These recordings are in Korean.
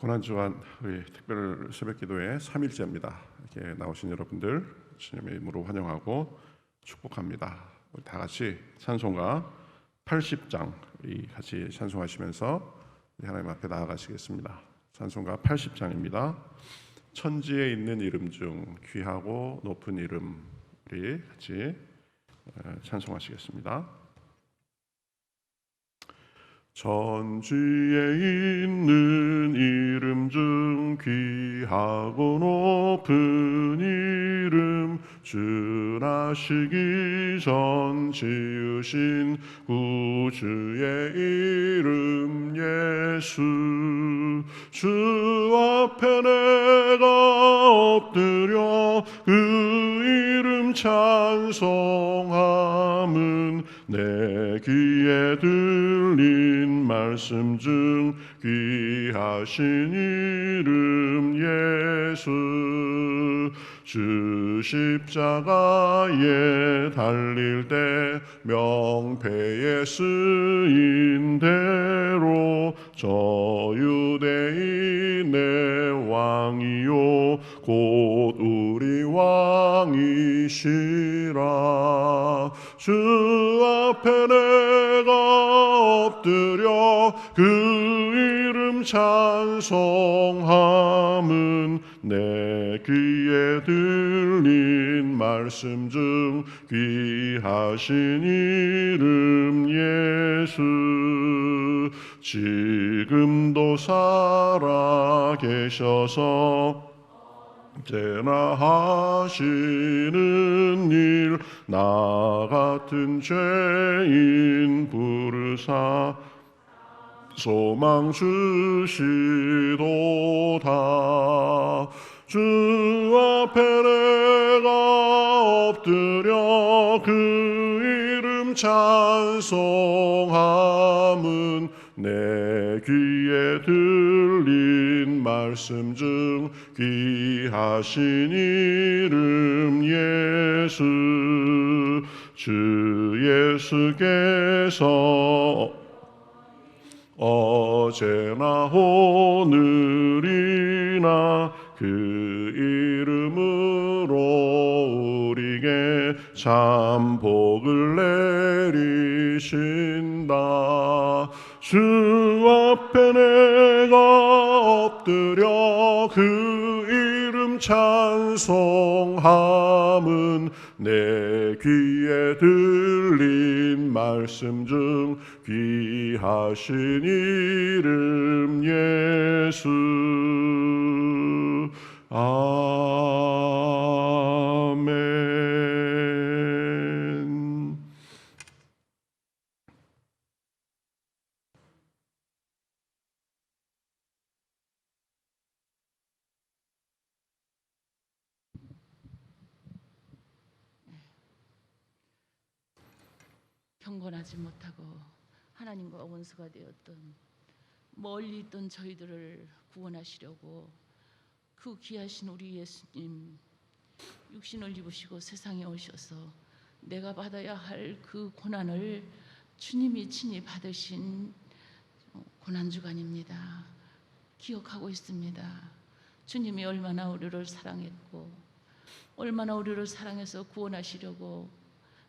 고난주간 우리 특별 새벽기도회 3일째입니다. 이렇게 나오신 여러분들 주님의 이름으로 환영하고 축복합니다. 우리 다 같이 찬송가 80장 우리 같이 찬송하시면서 우리 하나님 앞에 나아가시겠습니다. 찬송가 80장입니다. 천지에 있는 이름 중 귀하고 높은 이름, 우리 같이 찬송하시겠습니다. 천지에 있는 이름 중 귀하고 높은 이름, 주나시기 전 지으신 구주의 이름 예수. 주 앞에 내가 엎드려 그 이름 찬송함은 내 귀에 들린 말씀 중 귀하신 이름 예수. 주 십자가에 달릴 때 명패에 쓰인 대로 저 유대인의 왕이요 곧 우리 왕이시라. 주 앞에 내가 엎드려 그 이름 찬송함은 내 귀에 들린 말씀 중 귀하신 이름 예수. 지금도 살아 계셔서 언제나 하시는 일, 나 같은 죄인 부르사 소망 주시도다. 주 앞에 내가 엎드려 그 이름 찬송함은 내 귀에 들린 말씀 중 귀하신 이름 예수. 주 예수께서 어제나 오늘이나 그 이름으로 우리에게 참 복을 내리신다. 주 앞에 내가 엎드려 그 이름 찬송함은 내 귀에 들린 말씀 중 귀하신 이름 예수. 아멘. 경건하지 못하고 하나님과 원수가 되었던 멀리 있던 저희들을 구원하시려고 그 귀하신 우리 예수님 육신을 입으시고 세상에 오셔서 내가 받아야 할 그 고난을 주님이 친히 받으신 고난주간입니다. 기억하고 있습니다. 주님이 얼마나 우리를 사랑했고 얼마나 우리를 사랑해서 구원하시려고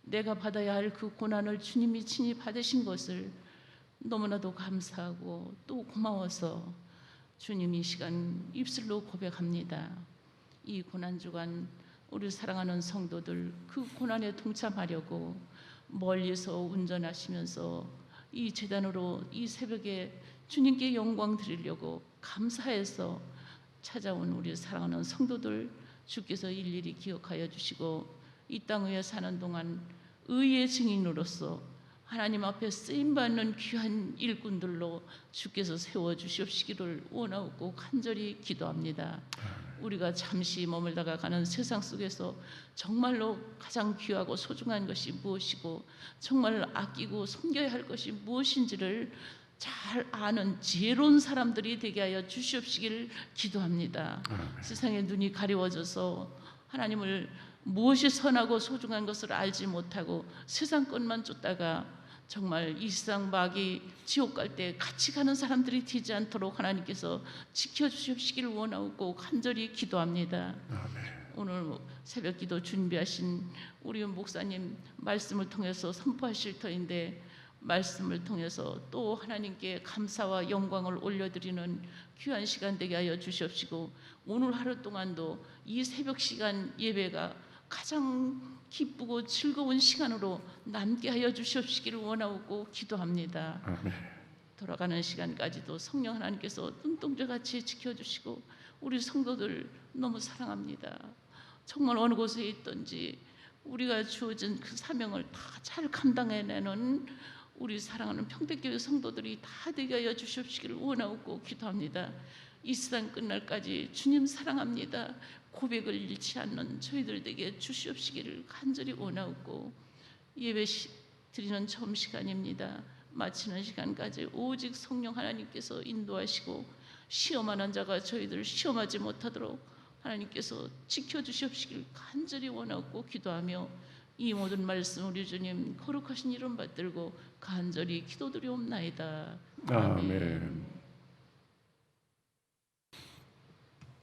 내가 받아야 할 그 고난을 주님이 친히 받으신 것을 너무나도 감사하고 또 고마워서 주님 이 시간 입술로 고백합니다. 이 고난주간 우리 사랑하는 성도들 그 고난에 동참하려고 멀리서 운전하시면서 이 제단으로 이 새벽에 주님께 영광 드리려고 감사해서 찾아온 우리 사랑하는 성도들 주께서 일일이 기억하여 주시고 이 땅 위에 사는 동안 의의 증인으로서 하나님 앞에 쓰임받는 귀한 일꾼들로 주께서 세워주시옵시기를 원하고 간절히 기도합니다. 우리가 잠시 머물다가 가는 세상 속에서 정말로 가장 귀하고 소중한 것이 무엇이고 정말 아끼고 섬겨야 할 것이 무엇인지를 잘 아는 지혜로운 사람들이 되게 하여 주시옵시기를 기도합니다. 세상의 눈이 가려워져서 하나님을 무엇이 선하고 소중한 것을 알지 못하고 세상 것만 쫓다가 정말 이 세상 마귀 지옥 갈 때 같이 가는 사람들이 되지 않도록 하나님께서 지켜주시기를 원하고 간절히 기도합니다. 오늘 새벽 기도 준비하신 우리 목사님 말씀을 통해서 선포하실 터인데, 말씀을 통해서 또 하나님께 감사와 영광을 올려드리는 귀한 시간 되게 하여 주시옵시고, 오늘 하루 동안도 이 새벽 시간 예배가 가장 기쁘고 즐거운 시간으로 남게 하여 주시옵시기를 원하고 기도합니다. 아멘. 돌아가는 시간까지도 성령 하나님께서 눈동자같이 지켜주시고, 우리 성도들 너무 사랑합니다. 정말 어느 곳에 있든지 우리가 주어진 그 사명을 다 잘 감당해내는 우리 사랑하는 평택교회 성도들이 다 되게 하여 주시옵시기를 원하고 기도합니다. 이 세상 끝날까지 주님 사랑합니다 고백을 잃지 않는 저희들 되게 주시옵시기를 간절히 원하고, 예배 드리는 처음 시간입니다. 마치는 시간까지 오직 성령 하나님께서 인도하시고, 시험하는 자가 저희들 시험하지 못하도록 하나님께서 지켜주시옵시기를 간절히 원하고 기도하며, 이 모든 말씀 우리 주님 거룩하신 이름 받들고 간절히 기도드리옵나이다. 아멘.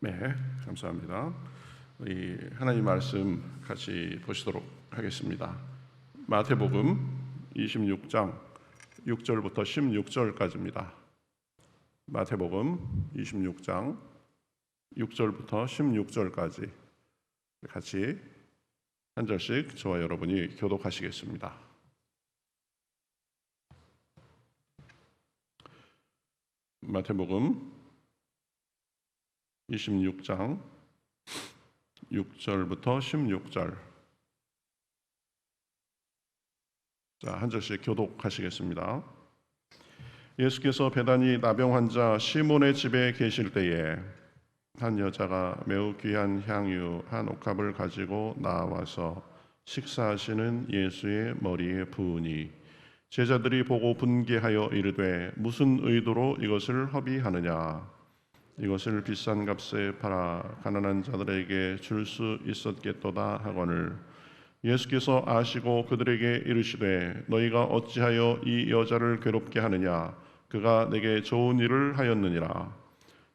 네, 감사합니다. 우리 하나님 말씀 같이 보시도록 하겠습니다. 마태복음 26장 6절부터 16절까지입니다. 마태복음 26장 6절부터 16절까지 같이 한 절씩 저와 여러분이 교독하시겠습니다. 마태복음 26장 6절부터 16절. 자, 한 절씩 교독하시겠습니다. 예수께서 베다니 나병 환자 시몬의 집에 계실 때에 한 여자가 매우 귀한 향유 한 옥합을 가지고 나와서 식사하시는 예수의 머리에 부으니, 제자들이 보고 분개하여 이르되 무슨 의도로 이것을 허비하느냐, 이것을 비싼 값에 팔아 가난한 자들에게 줄 수 있었겠도다 하거늘, 예수께서 아시고 그들에게 이르시되 너희가 어찌하여 이 여자를 괴롭게 하느냐, 그가 내게 좋은 일을 하였느니라.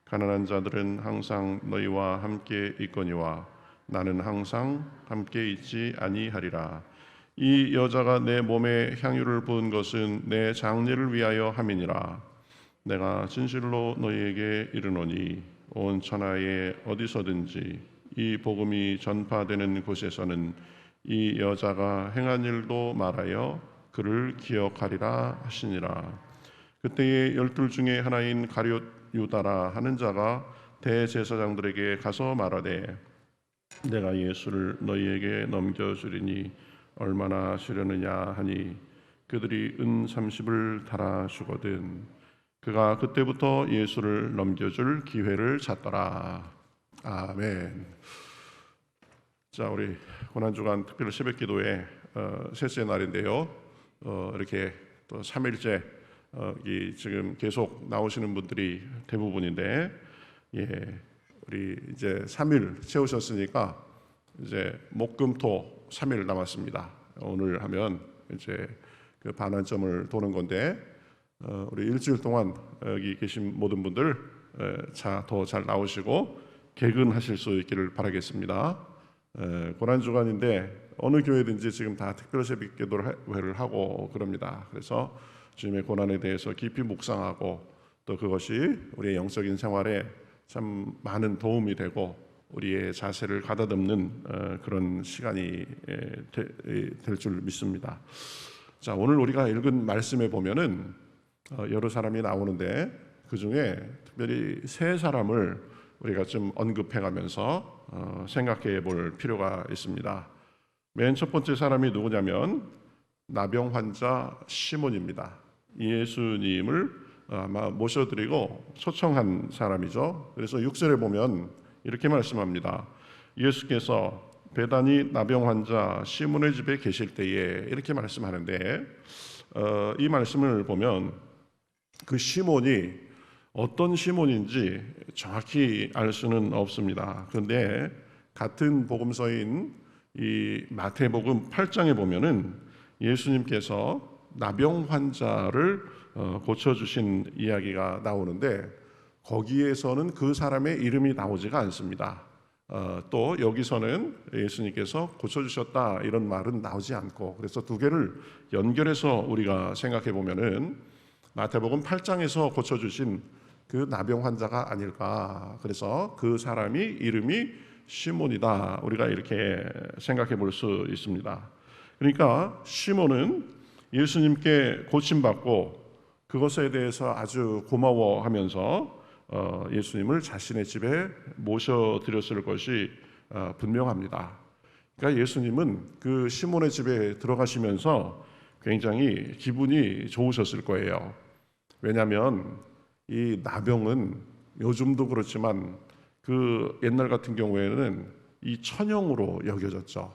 가난한 자들은 항상 너희와 함께 있거니와 나는 항상 함께 있지 아니하리라. 이 여자가 내 몸에 향유를 부은 것은 내 장례를 위하여 함이니라. 내가 진실로 너희에게 이르노니 온 천하에 어디서든지 이 복음이 전파되는 곳에서는 이 여자가 행한 일도 말하여 그를 기억하리라 하시니라. 그때에 12 중에 하나인 가룟 유다라 하는 자가 대제사장들에게 가서 말하되 내가 예수를 너희에게 넘겨주리니 얼마나 주려느냐 하니, 그들이 은 30을 달아 주거든. 그가 그때부터 예수를 넘겨줄 기회를 찾더라. 아멘. 자, 우리 고난주간 특별 새벽기도회 셋째 날인데요. 이렇게 또 3일째 지금 계속 나오시는 분들이 대부분인데, 우리 이제 3일 채우셨으니까 이제 목금토 3일 남았습니다. 오늘 하면 이제 그 반환점을 도는 건데, 우리 일주일 동안 여기 계신 모든 분들 더 잘 나오시고 개근하실 수 있기를 바라겠습니다. 고난주간인데 어느 교회든지 지금 다 특별 새벽 기도회를 하고 그럽니다. 그래서 주님의 고난에 대해서 깊이 묵상하고, 또 그것이 우리의 영적인 생활에 참 많은 도움이 되고 우리의 자세를 가다듬는 그런 시간이 될 줄 믿습니다. 자, 오늘 우리가 읽은 말씀에 보면은 여러 사람이 나오는데, 그 중에 특별히 세 사람을 우리가 좀 언급해가면서 생각해 볼 필요가 있습니다. 맨 첫 번째 사람이 누구냐면 나병 환자 시몬입니다. 예수님을 아마 모셔드리고 초청한 사람이죠. 그래서 6절에 보면 이렇게 말씀합니다. 예수께서 베다니 나병 환자 시몬의 집에 계실 때에, 이렇게 말씀하는데, 이 말씀을 보면 그 시몬이 어떤 시몬인지 정확히 알 수는 없습니다. 그런데 같은 복음서인 이 마태복음 8장에 보면은 예수님께서 나병 환자를 고쳐주신 이야기가 나오는데 거기에서는 그 사람의 이름이 나오지가 않습니다. 또 여기서는 예수님께서 고쳐주셨다 이런 말은 나오지 않고, 그래서 두 개를 연결해서 우리가 생각해 보면은 마태복음 8장에서 고쳐주신 그 나병 환자가 아닐까. 그래서 그 사람이 이름이 시몬이다, 우리가 이렇게 생각해 볼 수 있습니다. 그러니까 시몬은 예수님께 고침받고 그것에 대해서 아주 고마워하면서 예수님을 자신의 집에 모셔드렸을 것이 분명합니다. 그러니까 예수님은 그 시몬의 집에 들어가시면서 굉장히 기분이 좋으셨을 거예요. 왜냐하면 이 나병은 요즘도 그렇지만 그 옛날 같은 경우에는 이 천형으로 여겨졌죠.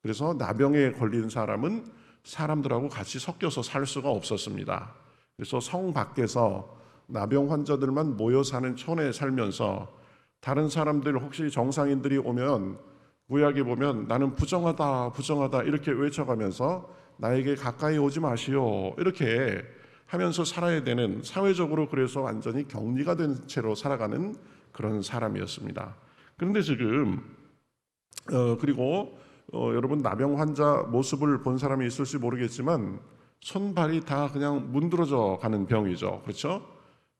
그래서 나병에 걸린 사람은 사람들하고 같이 섞여서 살 수가 없었습니다. 그래서 성 밖에서 나병 환자들만 모여 사는 촌에 살면서 다른 사람들, 혹시 정상인들이 오면 구약에 보면 나는 부정하다 부정하다 이렇게 외쳐가면서 나에게 가까이 오지 마시오 이렇게 하면서 살아야 되는, 사회적으로 그래서 완전히 격리가 된 채로 살아가는 그런 사람이었습니다. 그런데 지금 그리고 여러분 나병 환자 모습을 본 사람이 있을지 모르겠지만 손발이 다 그냥 문드러져 가는 병이죠. 그렇죠?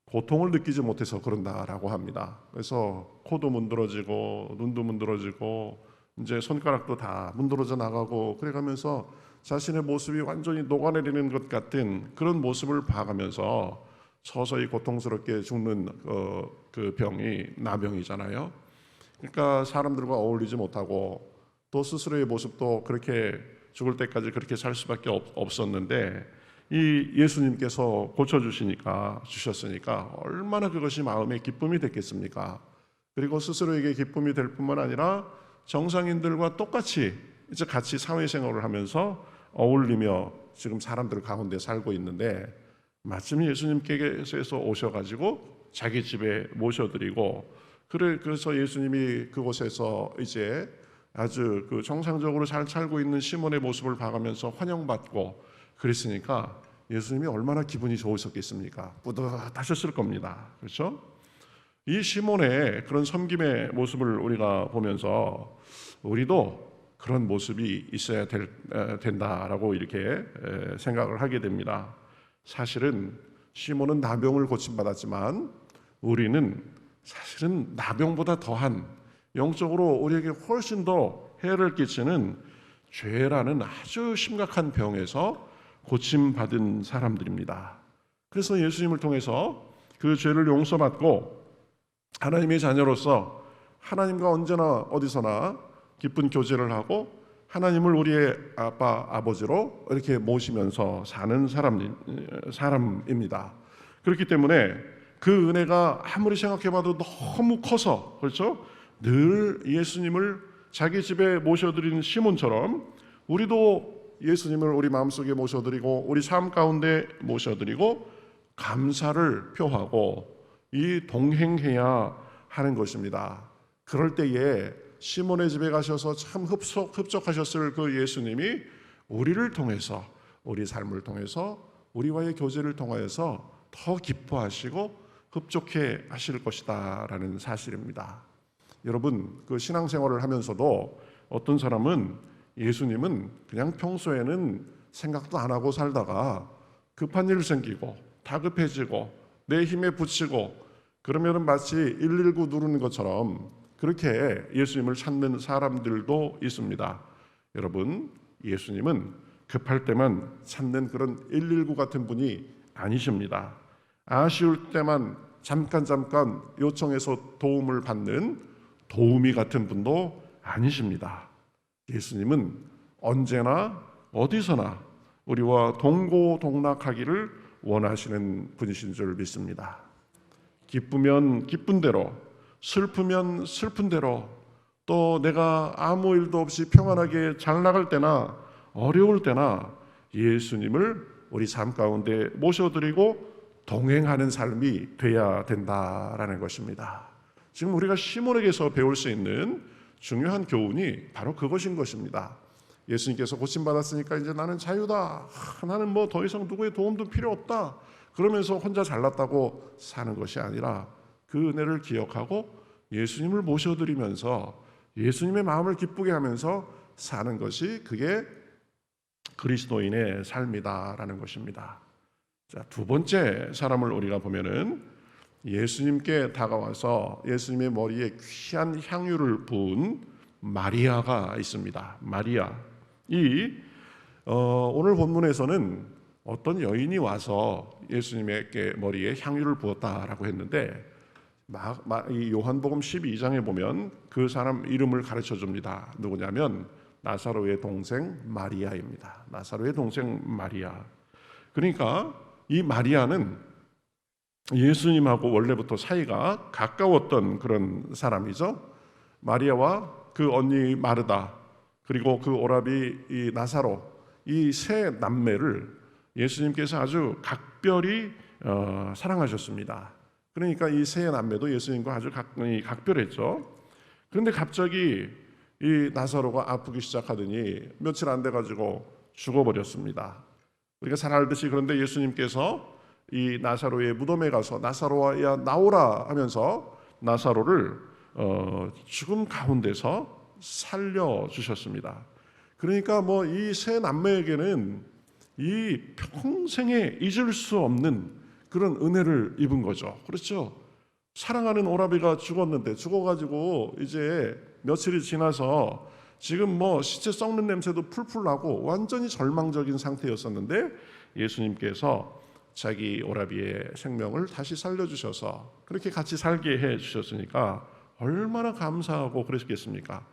고통을 느끼지 못해서 그런다라고 합니다. 그래서 코도 문드러지고 눈도 문드러지고 이제 손가락도 다 문드러져 나가고 그래가면서 자신의 모습이 완전히 녹아내리는 것 같은 그런 모습을 봐가면서 서서히 고통스럽게 죽는 그 병이 나병이잖아요. 그러니까 사람들과 어울리지 못하고 또 스스로의 모습도 그렇게 죽을 때까지 그렇게 살 수밖에 없었는데 이 예수님께서 고쳐주시니까 주셨으니까 얼마나 그것이 마음의 기쁨이 됐겠습니까? 그리고 스스로에게 기쁨이 될 뿐만 아니라 정상인들과 똑같이 이제 같이 사회생활을 하면서 어울리며 지금 사람들 가운데 살고 있는데 마침 예수님께서 오셔가지고 자기 집에 모셔드리고 그래서 예수님이 그곳에서 이제 아주 그 정상적으로 잘 살고 있는 시몬의 모습을 봐가면서 환영받고 그랬으니까 예수님이 얼마나 기분이 좋으셨겠습니까? 뿌듯하셨을 겁니다. 그렇죠? 이 시몬의 그런 섬김의 모습을 우리가 보면서 우리도 그런 모습이 있어야 된다라고 이렇게 생각을 하게 됩니다. 사실은 시몬은 나병을 고침받았지만 우리는 사실은 나병보다 더한 영적으로 우리에게 훨씬 더 해를 끼치는 죄라는 아주 심각한 병에서 고침받은 사람들입니다. 그래서 예수님을 통해서 그 죄를 용서받고 하나님의 자녀로서 하나님과 언제나 어디서나 기쁜 교제를 하고 하나님을 우리의 아빠 아버지로 이렇게 모시면서 사는 사람입니다. 그렇기 때문에 그 은혜가 아무리 생각해봐도 너무 커서, 그렇죠? 늘 예수님을 자기 집에 모셔드리는 시몬처럼 우리도 예수님을 우리 마음속에 모셔드리고 우리 삶 가운데 모셔드리고 감사를 표하고 이 동행해야 하는 것입니다. 그럴 때에 시몬의 집에 가셔서 참 흡족하셨을 그 예수님이 우리를 통해서, 우리 삶을 통해서, 우리와의 교제를 통하여서 더 기뻐하시고 흡족해 하실 것이다 라는 사실입니다. 여러분, 그 신앙생활을 하면서도 어떤 사람은 예수님은 그냥 평소에는 생각도 안 하고 살다가 급한 일 생기고 다급해지고 내 힘에 부치고 그러면은 마치 119 누르는 것처럼 그렇게 예수님을 찾는 사람들도 있습니다. 여러분, 예수님은 급할 때만 찾는 그런 119 같은 분이 아니십니다. 아쉬울 때만 잠깐 요청해서 도움을 받는 도우미 같은 분도 아니십니다. 예수님은 언제나 어디서나 우리와 동고동락하기를 원하시는 분이신 줄 믿습니다. 기쁘면 기쁜 대로, 슬프면 슬픈 대로, 또 내가 아무 일도 없이 평안하게 잘 나갈 때나 어려울 때나 예수님을 우리 삶 가운데 모셔드리고 동행하는 삶이 돼야 된다라는 것입니다. 지금 우리가 시몬에게서 배울 수 있는 중요한 교훈이 바로 그것인 것입니다. 예수님께서 고침받았으니까 이제 나는 자유다. 나는 뭐 더 이상 누구의 도움도 필요 없다. 그러면서 혼자 잘났다고 사는 것이 아니라 그 은혜를 기억하고 예수님을 모셔드리면서 예수님의 마음을 기쁘게 하면서 사는 것이 그게 그리스도인의 삶이다라는 것입니다. 자, 두 번째 사람을 우리가 보면은 예수님께 다가와서 예수님의 머리에 귀한 향유를 부은 마리아가 있습니다. 마리아. 오늘 본문에서는 어떤 여인이 와서 예수님에게 머리에 향유를 부었다라고 했는데 이 요한복음 12장에 보면 그 사람 이름을 가르쳐 줍니다. 누구냐면 나사로의 동생 마리아입니다. 나사로의 동생 마리아. 그러니까 이 마리아는 예수님하고 원래부터 사이가 가까웠던 그런 사람이죠. 마리아와 그 언니 마르다 그리고 그 오라비 이 나사로 이 세 남매를 예수님께서 아주 각별히 사랑하셨습니다. 그러니까 이 세 남매도 예수님과 아주 각별했죠. 그런데 갑자기 이 나사로가 아프기 시작하더니 며칠 안 돼가지고 죽어버렸습니다. 우리가 잘 알듯이 그런데 예수님께서 이 나사로의 무덤에 가서 나사로와 야 나오라 하면서 나사로를 죽음 가운데서 살려주셨습니다. 그러니까 뭐 이 세 남매에게는 이 평생에 잊을 수 없는 그런 은혜를 입은 거죠. 그렇죠? 사랑하는 오라비가 죽었는데 죽어가지고 이제 며칠이 지나서 지금 뭐 시체 썩는 냄새도 풀풀 나고 완전히 절망적인 상태였었는데 예수님께서 자기 오라비의 생명을 다시 살려주셔서 그렇게 같이 살게 해주셨으니까 얼마나 감사하고 그러셨겠습니까?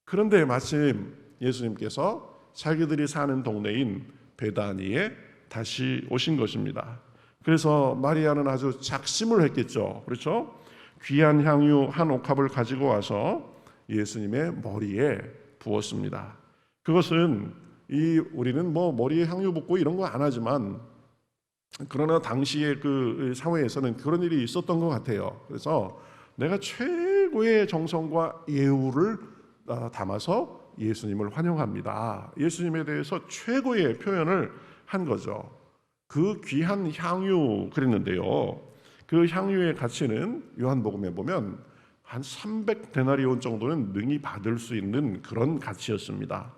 그런데 마침 예수님께서 자기들이 사는 동네인 베다니에 다시 오신 것입니다. 그래서 마리아는 아주 작심을 했겠죠. 그렇죠? 귀한 향유 한 옥합을 가지고 와서 예수님의 머리에 부었습니다. 그것은 우리는 뭐 머리에 향유 붓고 이런 거 안 하지만 그러나 당시의 그 사회에서는 그런 일이 있었던 것 같아요. 그래서 내가 최고의 정성과 예우를 담아서 예수님을 환영합니다. 예수님에 대해서 최고의 표현을 한 거죠. 그 귀한 향유 그랬는데요. 그 향유의 가치는 요한복음에 보면 한 300데나리온 정도는 능히 받을 수 있는 그런 가치였습니다.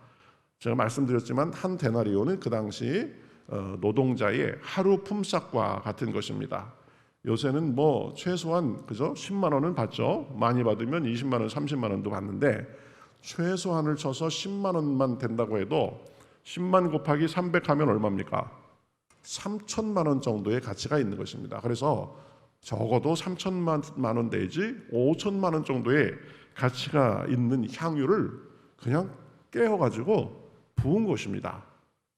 제가 말씀드렸지만 한 데나리온은 그 당시 노동자의 하루 품삯과 같은 것입니다. 요새는 뭐 최소한 그죠? 10만 원은 받죠. 많이 받으면 20만 원, 30만 원도 받는데 최소한을 쳐서 10만 원만 된다고 해도 10만 곱하기 300 하면 얼마입니까? 3천만 원 정도의 가치가 있는 것입니다. 그래서 적어도 3천만 원 내지 5천만 원 정도의 가치가 있는 향유를 그냥 깨어가지고 부은 것입니다.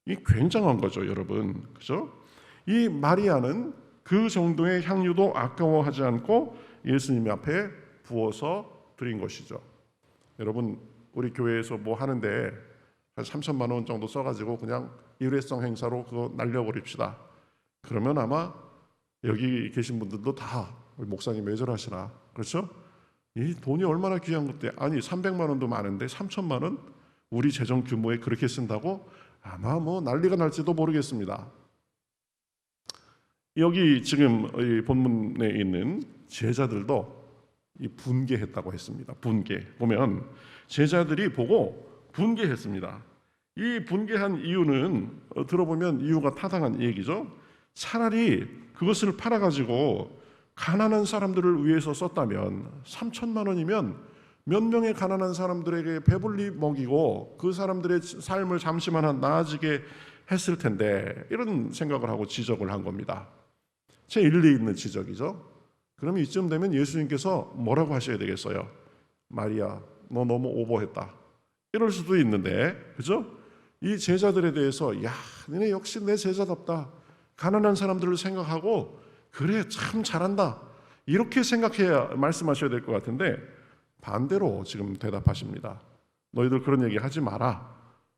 이 굉장한 거죠, 여러분. 그죠? 이 마리아는 그 정도의 향유도 아까워하지 않고 예수님 앞에 부어서 드린 것이죠. 여러분, 우리 교회에서 뭐 하는데 한 3천만 원 정도 써가지고 그냥 일회성 행사로 그거 날려버립시다. 그러면 아마 여기 계신 분들도 다 목사님 왜 저러시나, 그렇죠? 이 돈이 얼마나 귀한 것들. 아니 300만 원도 많은데 3천만 원 우리 재정 규모에 그렇게 쓴다고 아마 뭐 난리가 날지도 모르겠습니다. 여기 지금 이 본문에 있는 제자들도 이 분개했다고 했습니다. 분개 보면 제자들이 보고 분개했습니다. 이 분개한 이유는 들어보면 이유가 타당한 얘기죠. 차라리 그것을 팔아가지고 가난한 사람들을 위해서 썼다면 3천만 원이면 몇 명의 가난한 사람들에게 배불리 먹이고 그 사람들의 삶을 잠시만 나아지게 했을 텐데, 이런 생각을 하고 지적을 한 겁니다. 제 일리 있는 지적이죠. 그럼 이쯤 되면 예수님께서 뭐라고 하셔야 되겠어요? 마리아, 너 너무 오버했다. 이럴 수도 있는데, 그죠? 이 제자들에 대해서 야, 너네 역시 내 제자답다. 가난한 사람들을 생각하고 그래 참 잘한다. 이렇게 생각해야 말씀하셔야 될 것 같은데 반대로 지금 대답하십니다. 너희들 그런 얘기 하지 마라.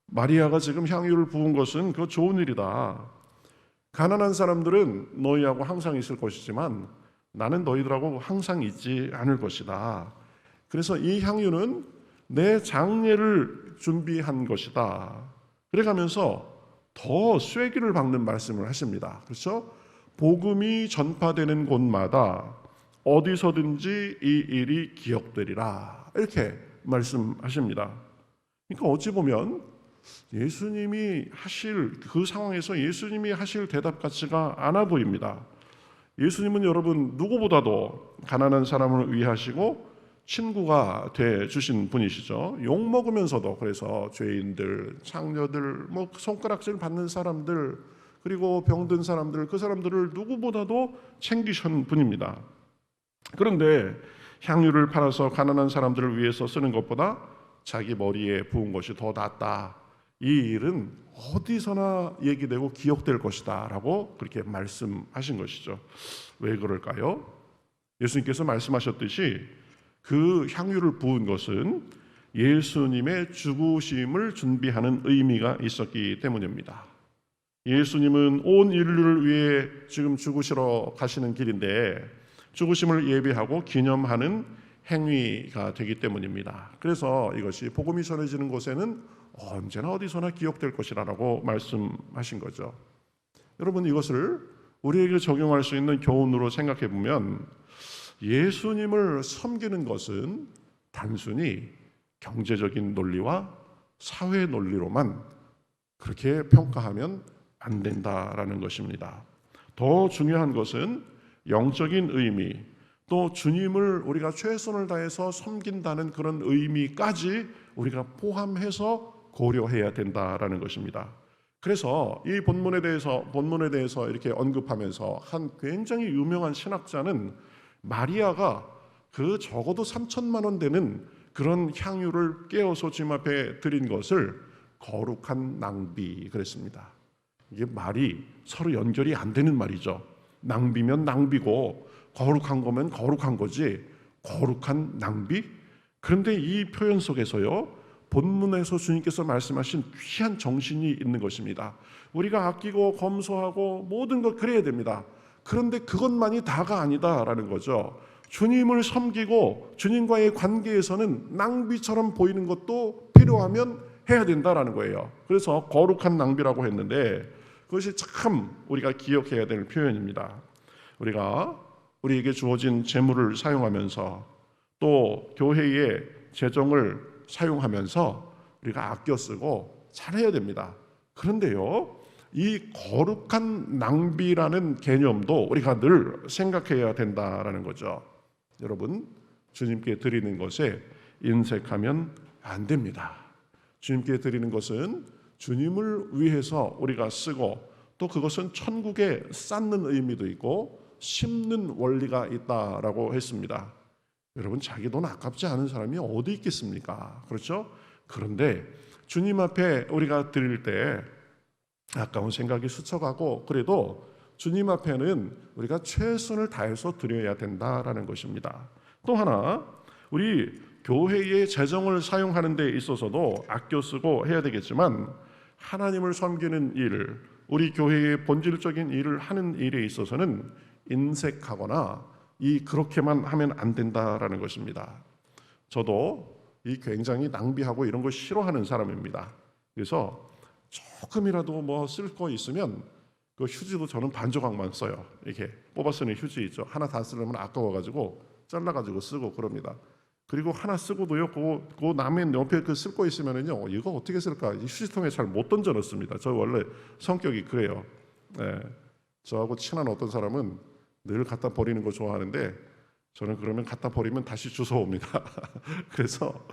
마리아가 지금 향유를 부은 것은 그거 좋은 일이다. 가난한 사람들은 너희하고 항상 있을 것이지만 나는 너희들하고 항상 있지 않을 것이다. 그래서 이 향유는 내 장례를 준비한 것이다. 그래가면서 더 쐐기를 박는 말씀을 하십니다. 그렇죠? 복음이 전파되는 곳마다 어디서든지 이 일이 기억되리라. 이렇게 말씀하십니다. 그러니까 어찌 보면 예수님이 하실 그 상황에서 예수님이 하실 대답 같지가 않아 보입니다. 예수님은 여러분 누구보다도 가난한 사람을 위하시고 친구가 돼 주신 분이시죠. 욕 먹으면서도 그래서 죄인들, 창녀들, 뭐 손가락질 받는 사람들, 그리고 병든 사람들, 그 사람들을 누구보다도 챙기신 분입니다. 그런데 향유를 팔아서 가난한 사람들을 위해서 쓰는 것보다 자기 머리에 부은 것이 더 낫다. 이 일은 어디서나 얘기되고 기억될 것이다 라고 그렇게 말씀하신 것이죠. 왜 그럴까요? 예수님께서 말씀하셨듯이 그 향유를 부은 것은 예수님의 죽으심을 준비하는 의미가 있었기 때문입니다. 예수님은 온 인류를 위해 지금 죽으시러 가시는 길인데 죽으심을 예비하고 기념하는 행위가 되기 때문입니다. 그래서 이것이 복음이 전해지는 곳에는 언제나 어디서나 기억될 것이라고 말씀하신 거죠. 여러분, 이것을 우리에게 적용할 수 있는 교훈으로 생각해 보면 예수님을 섬기는 것은 단순히 경제적인 논리와 사회 논리로만 그렇게 평가하면 안 된다라는 것입니다. 더 중요한 것은 영적인 의미, 또 주님을 우리가 최선을 다해서 섬긴다는 그런 의미까지 우리가 포함해서 고려해야 된다라는 것입니다. 그래서 이 본문에 대해서 이렇게 언급하면서 한 굉장히 유명한 신학자는 마리아가 그 적어도 3천만 원 되는 그런 향유를 깨어서 주님 앞에 드린 것을 거룩한 낭비 그랬습니다. 이게 말이 서로 연결이 안 되는 말이죠. 낭비면 낭비고 거룩한 거면 거룩한 거지 거룩한 낭비? 그런데 이 표현 속에서요 본문에서 주님께서 말씀하신 귀한 정신이 있는 것입니다. 우리가 아끼고 검소하고 모든 걸 그래야 됩니다. 그런데 그것만이 다가 아니다라는 거죠. 주님을 섬기고 주님과의 관계에서는 낭비처럼 보이는 것도 필요하면 해야 된다라는 거예요. 그래서 거룩한 낭비라고 했는데 그것이 참 우리가 기억해야 될 표현입니다. 우리가 우리에게 주어진 재물을 사용하면서 또 교회의 재정을 사용하면서 우리가 아껴 쓰고 잘해야 됩니다. 그런데요, 이 거룩한 낭비라는 개념도 우리가 늘 생각해야 된다라는 거죠. 여러분, 주님께 드리는 것에 인색하면 안 됩니다. 주님께 드리는 것은 주님을 위해서 우리가 쓰고 또 그것은 천국에 쌓는 의미도 있고 심는 원리가 있다라고 했습니다. 여러분, 자기 돈 아깝지 않은 사람이 어디 있겠습니까? 그렇죠? 그런데 주님 앞에 우리가 드릴 때 아까운 생각이 스쳐가고 그래도 주님 앞에는 우리가 최선을 다해서 드려야 된다라는 것입니다. 또 하나, 우리 교회의 재정을 사용하는 데 있어서도 아껴 쓰고 해야 되겠지만 하나님을 섬기는 일, 우리 교회의 본질적인 일을 하는 일에 있어서는 인색하거나 그렇게만 하면 안 된다라는 것입니다. 저도 굉장히 낭비하고 이런 거 싫어하는 사람입니다. 그래서 조금이라도 뭐 쓸 거 있으면 그 휴지도 저는 반 조각만 써요. 이렇게 뽑아 쓰는 휴지 있죠. 하나 다 쓰려면 아까워가지고 잘라가지고 쓰고 그럽니다. 그리고 하나 쓰고도요, 그 남의 옆에 그 쓸 거 있으면은요, 이거 어떻게 쓸까? 이 휴지통에 잘 못 던져 넣습니다. 저 원래 성격이 그래요. 네. 저하고 친한 어떤 사람은 늘 갖다 버리는 거 좋아하는데 저는 그러면 갖다 버리면 다시 주워 옵니다. 그래서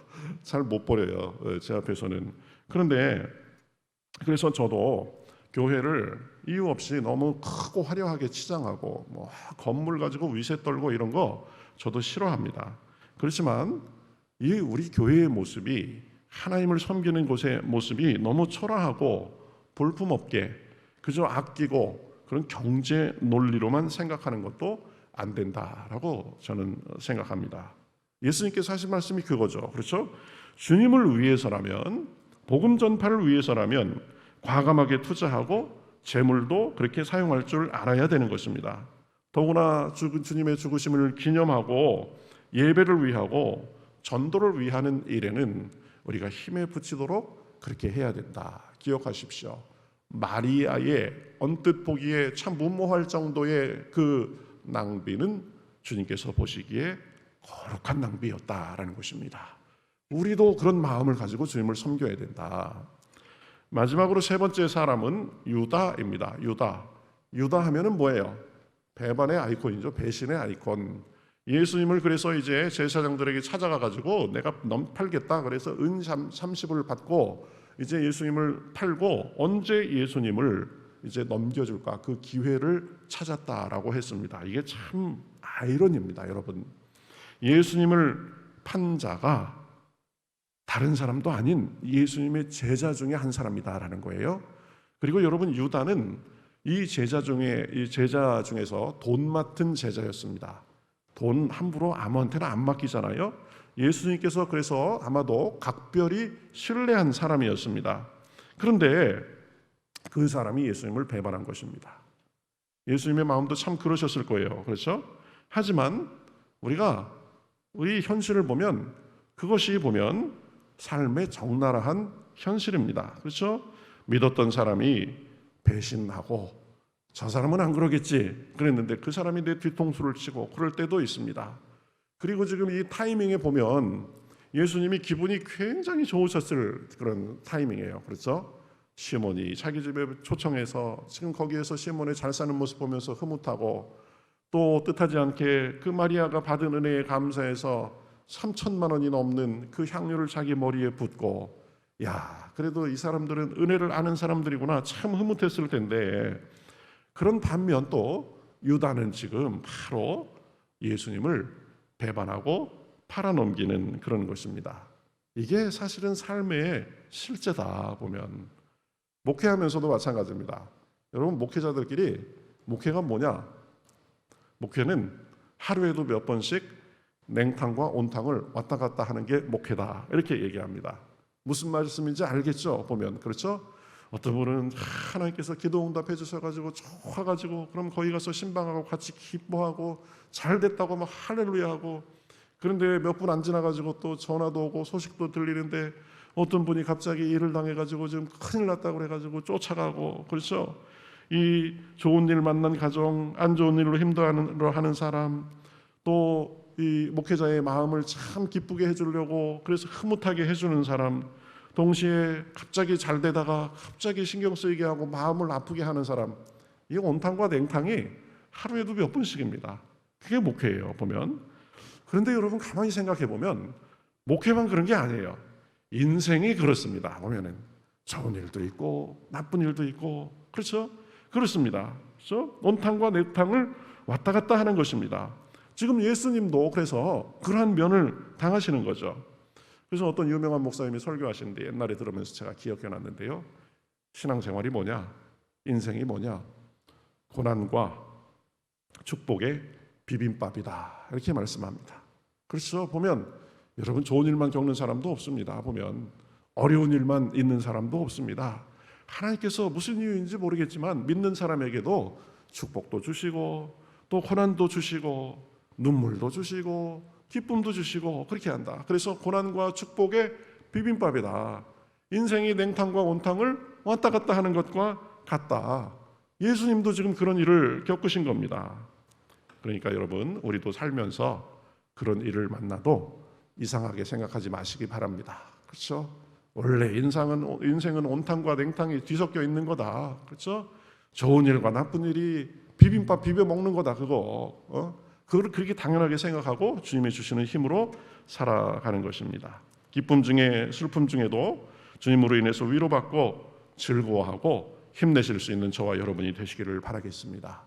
잘 못 버려요, 제 앞에서는. 그런데 그래서 저도 교회를 이유 없이 너무 크고 화려하게 치장하고 뭐 건물 가지고 위세 떨고 이런 거 저도 싫어합니다. 그렇지만 이 우리 교회의 모습이 하나님을 섬기는 곳의 모습이 너무 초라하고 볼품없게 그저 아끼고 그런 경제 논리로만 생각하는 것도 안 된다라고 저는 생각합니다. 예수님께서 하신 말씀이 그거죠. 그렇죠? 주님을 위해서라면, 복음 전파를 위해서라면 과감하게 투자하고 재물도 그렇게 사용할 줄 알아야 되는 것입니다. 더구나 주님의 죽으심을 기념하고 예배를 위하고 전도를 위하는 일에는 우리가 힘에 부치도록 그렇게 해야 된다. 기억하십시오. 마리아의 언뜻 보기에 참 무모할 정도의 그 낭비는 주님께서 보시기에 거룩한 낭비였다라는 것입니다. 우리도 그런 마음을 가지고 주님을 섬겨야 된다. 마지막으로 세 번째 사람은 유다입니다. 유다 하면은 뭐예요? 배반의 아이콘이죠. 배신의 아이콘. 예수님을 그래서 이제 제사장들에게 찾아가 가지고 내가 팔겠다. 그래서 은 30을 받고 이제 예수님을 팔고 언제 예수님을 이제 넘겨줄까 그 기회를 찾았다라고 했습니다. 이게 참 아이러니입니다, 여러분. 예수님을 판 자가 다른 사람도 아닌 예수님의 제자 중에 한 사람이다라는 거예요. 그리고 여러분, 유다는 이 제자 중에서 돈 맡은 제자였습니다. 돈 함부로 아무한테나 안 맡기잖아요. 예수님께서 그래서 아마도 각별히 신뢰한 사람이었습니다. 그런데 그 사람이 예수님을 배반한 것입니다. 예수님의 마음도 참 그러셨을 거예요. 그렇죠? 하지만 우리 현실을 보면 그것이 보면 삶의 적나라한 현실입니다. 그렇죠? 믿었던 사람이 배신하고 저 사람은 안 그러겠지 그랬는데 그 사람이 내 뒤통수를 치고 그럴 때도 있습니다. 그리고 지금 이 타이밍에 보면 예수님이 기분이 굉장히 좋으셨을 그런 타이밍이에요. 그렇죠? 시몬이 자기 집에 초청해서 지금 거기에서 시몬의 잘 사는 모습 보면서 흐뭇하고 또 뜻하지 않게 그 마리아가 받은 은혜에 감사해서 3천만 원이 넘는 그 향유를 자기 머리에 붓고, 야, 그래도 이 사람들은 은혜를 아는 사람들이구나 참 흐뭇했을 텐데, 그런 반면 또 유다는 지금 바로 예수님을 배반하고 팔아넘기는 그런 것입니다. 이게 사실은 삶의 실제다. 보면 목회하면서도 마찬가지입니다. 여러분, 목회자들끼리 목회가 뭐냐? 목회는 하루에도 몇 번씩 냉탕과 온탕을 왔다 갔다 하는 게 목회다, 이렇게 얘기합니다. 무슨 말씀인지 알겠죠? 보면 그렇죠? 어떤 분은 하나님께서 기도 응답해 주셔가지고 좋아가지고 그럼 거기 가서 신방하고 같이 기뻐하고 잘 됐다고 막 할렐루야하고, 그런데 몇 분 안 지나가지고 또 전화도 오고 소식도 들리는데 어떤 분이 갑자기 일을 당해가지고 지금 큰일 났다고 그래가지고 쫓아가고, 그렇죠? 이 좋은 일 만난 가정, 안 좋은 일로 힘들어하는 사람, 또 이 목회자의 마음을 참 기쁘게 해주려고 그래서 흐뭇하게 해주는 사람, 동시에 갑자기 잘 되다가 갑자기 신경 쓰이게 하고 마음을 아프게 하는 사람, 이 온탕과 냉탕이 하루에도 몇 번씩입니다. 그게 목회예요, 보면. 그런데 여러분, 가만히 생각해 보면 목회만 그런 게 아니에요. 인생이 그렇습니다. 보면은 좋은 일도 있고 나쁜 일도 있고, 그렇죠? 그렇습니다. 그렇죠? 온탕과 냉탕을 왔다 갔다 하는 것입니다. 지금 예수님도 그래서 그러한 면을 당하시는 거죠. 그래서 어떤 유명한 목사님이 설교하시는데 옛날에 들으면서 제가 기억해 놨는데요. 신앙생활이 뭐냐? 인생이 뭐냐? 고난과 축복의 비빔밥이다, 이렇게 말씀합니다. 그렇죠? 보면 여러분, 좋은 일만 겪는 사람도 없습니다. 보면 어려운 일만 있는 사람도 없습니다. 하나님께서 무슨 이유인지 모르겠지만 믿는 사람에게도 축복도 주시고 또 고난도 주시고 눈물도 주시고 기쁨도 주시고 그렇게 한다. 그래서 고난과 축복의 비빔밥이다. 인생이 냉탕과 온탕을 왔다 갔다 하는 것과 같다. 예수님도 지금 그런 일을 겪으신 겁니다. 그러니까 여러분, 우리도 살면서 그런 일을 만나도 이상하게 생각하지 마시기 바랍니다. 그렇죠? 원래 인생은 온탕과 냉탕이 뒤섞여 있는 거다. 그렇죠? 좋은 일과 나쁜 일이 비빔밥 비벼 먹는 거다. 그걸 그렇게 당연하게 생각하고 주님이 주시는 힘으로 살아가는 것입니다. 기쁨 중에 슬픔 중에도 주님으로 인해서 위로받고 즐거워하고 힘내실 수 있는 저와 여러분이 되시기를 바라겠습니다.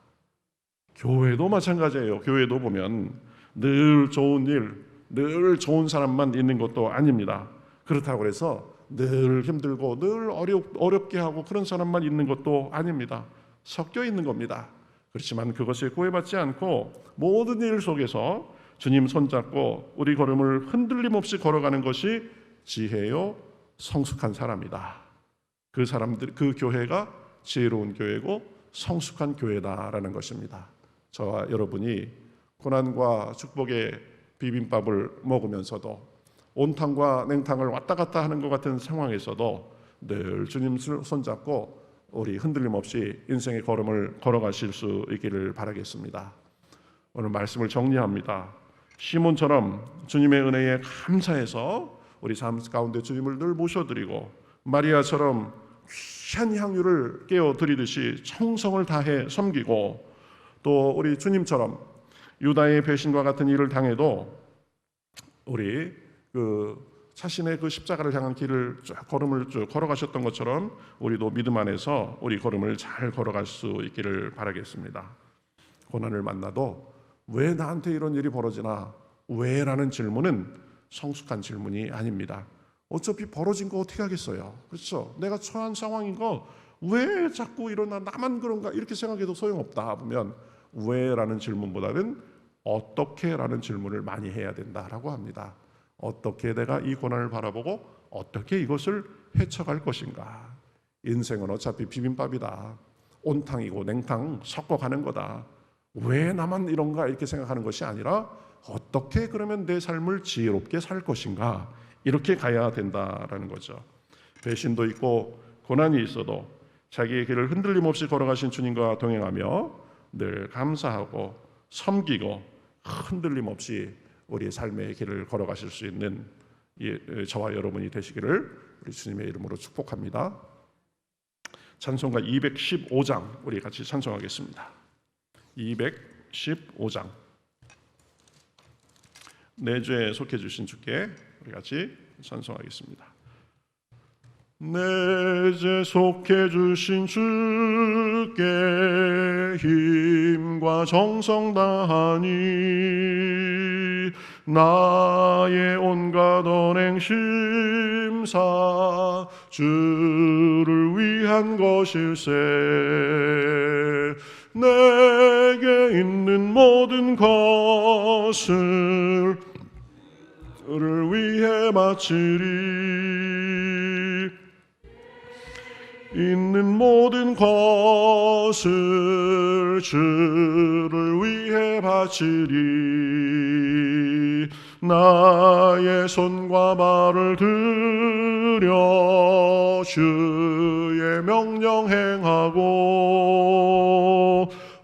교회도 마찬가지예요. 교회도 보면 늘 좋은 일, 늘 좋은 사람만 있는 것도 아닙니다. 그렇다고 해서 늘 힘들고 늘 어렵게 하고 그런 사람만 있는 것도 아닙니다. 섞여 있는 겁니다. 그렇지만 그것에 구애받지 않고 모든 일 속에서 주님 손잡고 우리 걸음을 흔들림 없이 걸어가는 것이 지혜요 성숙한 사람이다. 그 교회가 지혜로운 교회고 성숙한 교회다라는 것입니다. 저와 여러분이 고난과 축복의 비빔밥을 먹으면서도 온탕과 냉탕을 왔다 갔다 하는 것 같은 상황에서도 늘 주님 손잡고 우리 흔들림 없이 인생의 걸음을 걸어가실 수 있기를 바라겠습니다. 오늘 말씀을 정리합니다. 시몬처럼 주님의 은혜에 감사해서 우리 삶 가운데 주님을 늘 모셔드리고, 마리아처럼 귀한 향유를 깨어드리듯이 청성을 다해 섬기고, 또 우리 주님처럼 유다의 배신과 같은 일을 당해도 우리 자신의 십자가를 향한 길을 걸음을 걸어가셨던 것처럼 우리도 믿음 안에서 우리 걸음을 잘 걸어갈 수 있기를 바라겠습니다. 고난을 만나도 왜 나한테 이런 일이 벌어지나? 왜? 라는 질문은 성숙한 질문이 아닙니다. 어차피 벌어진 거 어떻게 하겠어요? 그렇죠? 내가 처한 상황인 거 왜 자꾸 일어나? 나만 그런가? 이렇게 생각해도 소용없다 보면 왜? 라는 질문보다는 어떻게? 라는 질문을 많이 해야 된다라고 합니다. 어떻게 내가 이 고난을 바라보고 어떻게 이것을 헤쳐갈 것인가? 인생은 어차피 비빔밥이다. 온탕이고 냉탕 섞어가는 거다. 왜 나만 이런가? 이렇게 생각하는 것이 아니라 어떻게 그러면 내 삶을 지혜롭게 살 것인가? 이렇게 가야 된다라는 거죠. 배신도 있고 고난이 있어도 자기의 길을 흔들림 없이 걸어가신 주님과 동행하며 늘 감사하고 섬기고 흔들림 없이 우리의 삶의 길을 걸어가실 수 있는 저와 여러분이 되시기를 우리 주님의 이름으로 축복합니다. 찬송가 215장 우리 같이 찬송하겠습니다. 215장. 내 죄에 속해 주신 주께 우리 같이 찬송하겠습니다. 내 죄 속해 주신 주께 힘과 정성 다하니 나의 온갖 언행 심사 주를 위한 것일세. 내게 있는 모든 것을 주를 위해 바치리. 있는 모든 것을 주를 위해 바치리. 나의 손과 발을 들여 주의 명령 행하고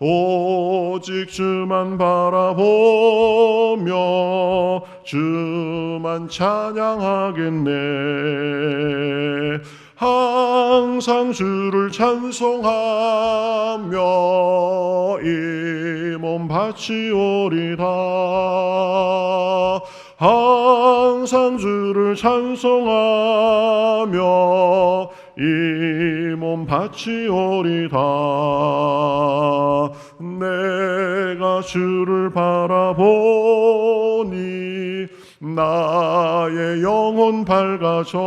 오직 주만 바라보며 주만 찬양하겠네. 항상 주를 찬송하며 이 몸 바치오리다. 항상 주를 찬송하며 이 몸 바치오리다. 내가 주를 바라보니 나의 영혼 밝아져.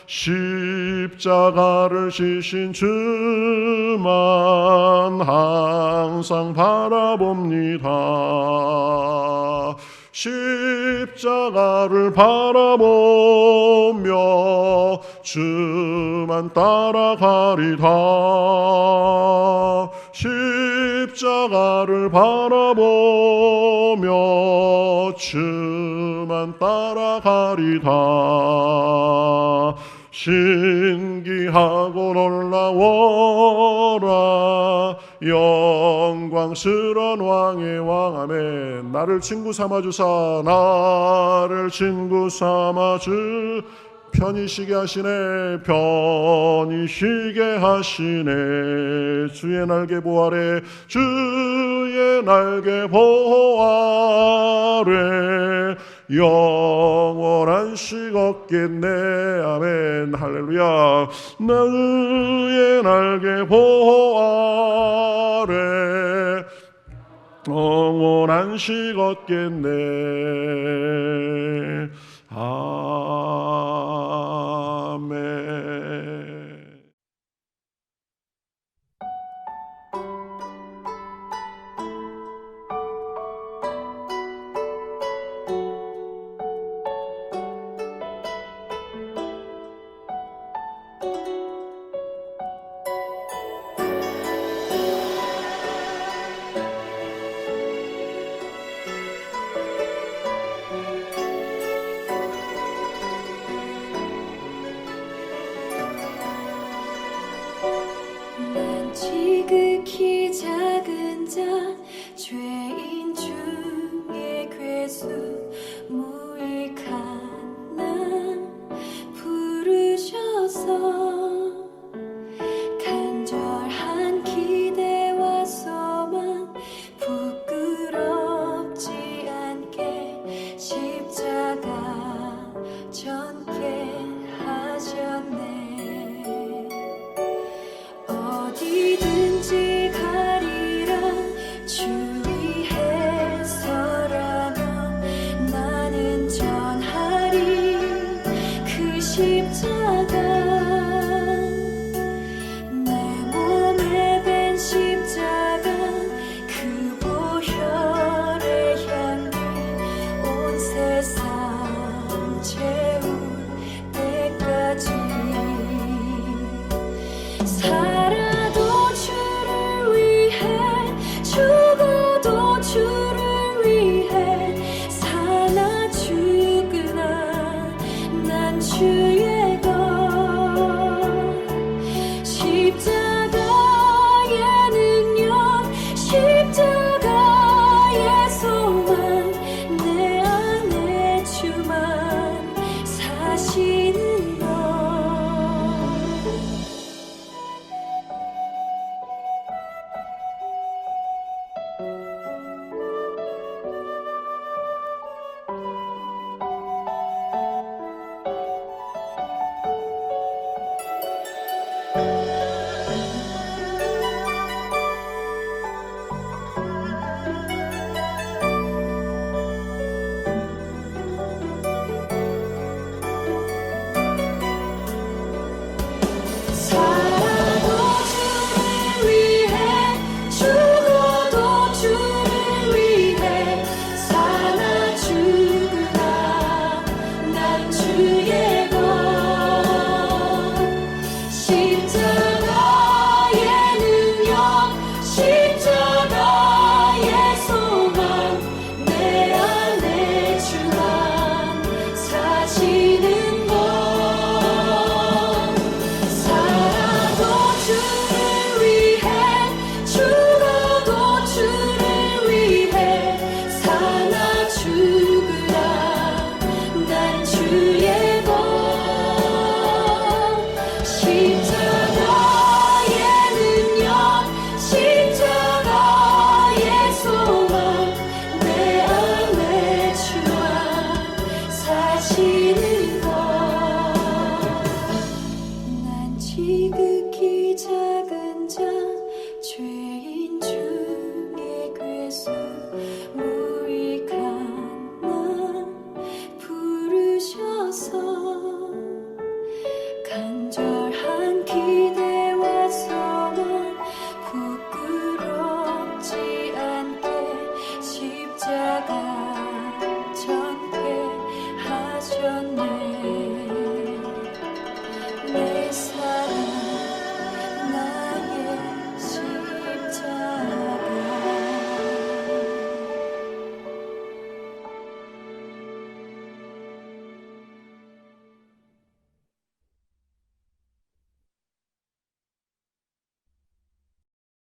십자가를 지신 주만 항상 바라봅니다. 십자가를 바라보며 주만 따라가리다. 십자가를 바라보며 주만 따라가리다. 신기하고 놀라워라 영광스런 왕의 왕. 아멘. 나를 친구 삼아주사 나를 친구 삼아주 편히 쉬게 하시네. 편히 쉬게 하시네. 주의 날개 보호 아래 주의 날개 보호 아래 영원한 식 얻겠네. 아멘. 할렐루야. 주의 날개 보호 아래 영원한 식 얻겠네.